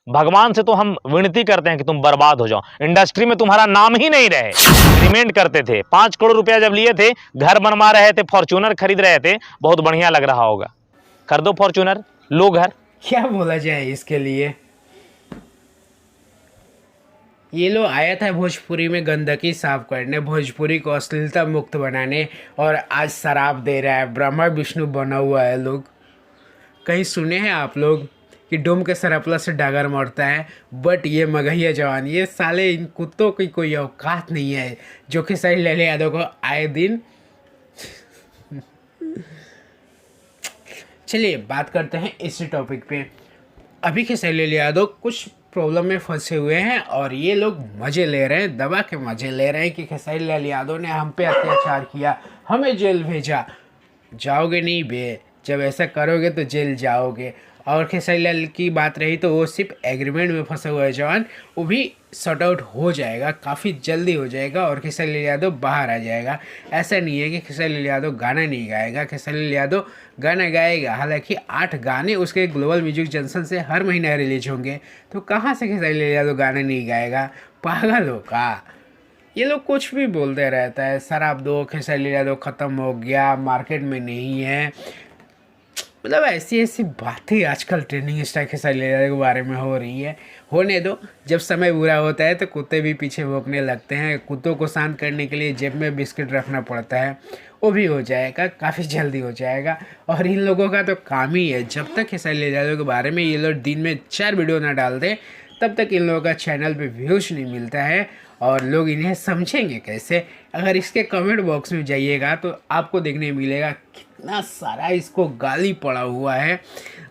भगवान से तो हम विनती करते हैं कि तुम बर्बाद हो जाओ, इंडस्ट्री में तुम्हारा नाम ही नहीं रहे। एग्रीमेंट करते थे, 5 करोड़ रुपया जब लिए थे, घर बनवा रहे थे, फॉर्च्यूनर खरीद रहे थे, बहुत बढ़िया लग रहा होगा। कर दो फॉर्च्यूनर, लो घर। क्या बोला जाए इसके लिए। ये लोग आया था भोजपुरी में गंदगी साफ करने, भोजपुरी को अश्लीलता मुक्त बनाने, और आज शराब दे रहा है। ब्रह्मा विष्णु बना हुआ है लोग। कहीं सुने हैं आप लोग कि डोम के सरपला से डागर मरता है? बट ये मगहिया जवान, ये साले इन कुत्तों की कोई औकात नहीं है जो कि सही ले यादव को आए दिन। चलिए बात करते हैं इसी टॉपिक पे। अभी के शैलेश यादव कुछ प्रॉब्लम में फंसे हुए हैं और ये लोग मज़े ले रहे हैं, दबा के मज़े ले रहे हैं कि खेसारी लाल यादव ने हम पे अत्याचार किया, हमें जेल भेजा। जाओगे नहीं बे, जब ऐसा करोगे तो जेल जाओगे। और खेसारी लाल की बात रही तो वो सिर्फ एग्रीमेंट में फंसा हुआ है जवान, वो भी सॉर्ट आउट हो जाएगा, काफ़ी जल्दी हो जाएगा और खेसारी लाल यादव बाहर आ जाएगा। ऐसा नहीं है कि खेसारी लाल यादव गाना नहीं गाएगा, खेसारी लाल यादव गाना गाएगा। हालांकि 8 गाने उसके ग्लोबल म्यूजिक जंक्शन से हर महीने रिलीज होंगे, तो कहाँ से खेसारी लाल यादव गाना नहीं गाएगा? पागल हो का? ये लोग कुछ भी बोलते रहता है। शराब दो, खेसारी लाल यादव ख़त्म हो गया, मार्केट में नहीं है, मतलब ऐसी ऐसी बातें आजकल ट्रेंडिंग स्टार खेसारी लाल यादव के बारे में हो रही है। होने दो, जब समय बुरा होता है तो कुत्ते भी पीछे भौंकने लगते हैं। कुत्तों को शांत करने के लिए जेब में बिस्किट रखना पड़ता है, वो भी हो जाएगा, काफ़ी जल्दी हो जाएगा। और इन लोगों का तो काम ही है, जब तक खेसारी लाल यादव के बारे में ये लोग दिन में 4 वीडियो ना डाल दें तब तक इन लोगों का चैनल पे व्यूज़ नहीं मिलता है और लोग इन्हें समझेंगे कैसे। अगर इसके कमेंट बॉक्स में जाइएगा तो आपको देखने मिलेगा कितना सारा इसको गाली पड़ा हुआ है।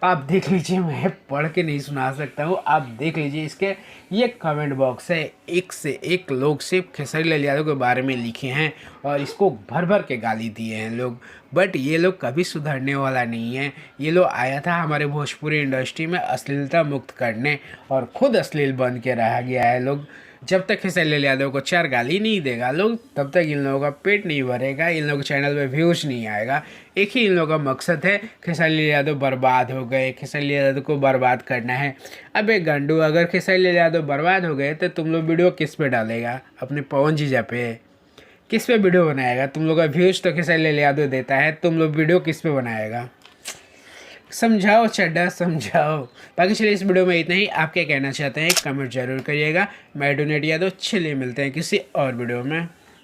आप देख लीजिए, मैं पढ़ के नहीं सुना सकता हूँ, आप देख लीजिए इसके ये कमेंट बॉक्स है। एक से एक लोग सिर्फ खेसारी लाल यादव के बारे में लिखे हैं और इसको भर भर के गाली दिए हैं लोग। बट ये लोग कभी सुधरने वाला नहीं है। ये लोग आया था हमारे भोजपुरी इंडस्ट्री में अश्लीलता मुक्त करने और खुद अश्लील बन के रह गया है लोग। जब तक खेसारी लाल यादव को 4 गाली नहीं देगा लोग, तब तक इन लोगों का पेट नहीं भरेगा, इन लोगों के चैनल पे व्यूज नहीं आएगा। एक ही इन लोगों का मकसद है, खेसारी लाल यादव बर्बाद हो गए, खेसारी लाल यादव को बर्बाद करना है। अबे गंडू, अगर खेसारी लाल यादव बर्बाद हो गए तो तुम लोग वीडियो किस पे डालेगा? अपने पवन जीजा पे? किस पे वीडियो बनाएगा? तुम लोग का व्यूज तो खेसारी लाल यादव देता है, तुम लोग वीडियो किस पे बनाएगा? समझाओ चड्डा, समझाओ। बाकी चलिए इस वीडियो में इतना ही। आप क्या कहना चाहते हैं कमेंट जरूर करिएगा। मैं डोनेट यादव, चलिए मिलते हैं किसी और वीडियो में।